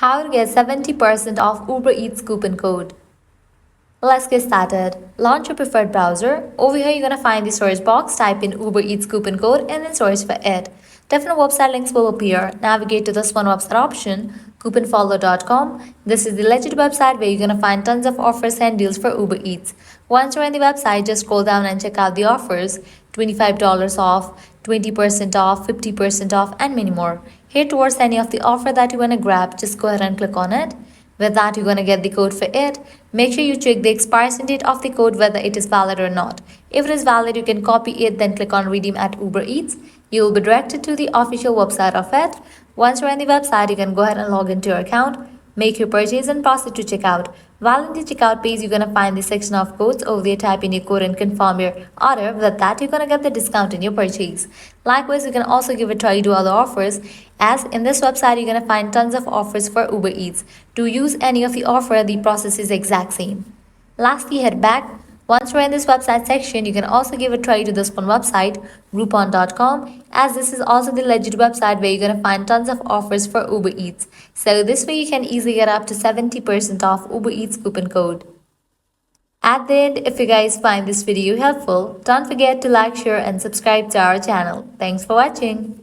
How to get 70% off Uber Eats coupon code. Let's get started. Launch your preferred browser. Over here, you're gonna find the search box, type in Uber Eats coupon code and then search for it. Different website links will appear. Navigate to this one website option, couponfollow.com. This is the legit website where you're gonna find tons of offers and deals for Uber Eats. Once you're on the website, just scroll down and check out the offers. $25 off, 20% off, 50% off, and many more. Here towards any of the offer that you wanna grab, just go ahead and click on it. With that, you're going to get the code for it. Make sure you check the expiration date of the code, whether it is valid or not. If it is valid, you can copy it, then click on redeem at Uber Eats. You will be directed to the official website of it. Once you're on the website, you can go ahead and log into your account, make your purchase and proceed to checkout. While in the checkout page, you're going to find the section of codes. Over there, type in your code and confirm your order. With that, you're going to get the discount in your purchase. Likewise, you can also give a try to other offers, as in this website, you're going to find tons of offers for Uber Eats. To use any of the offer, the process is exact same. Lastly, head back. Once you're in this website section, you can also give a try to this one website, groupon.com, as this is also the legit website where you're going to find tons of offers for Uber Eats. So this way you can easily get up to 70% off Uber Eats coupon code. At the end, if you guys find this video helpful, don't forget to like, share and subscribe to our channel. Thanks for watching.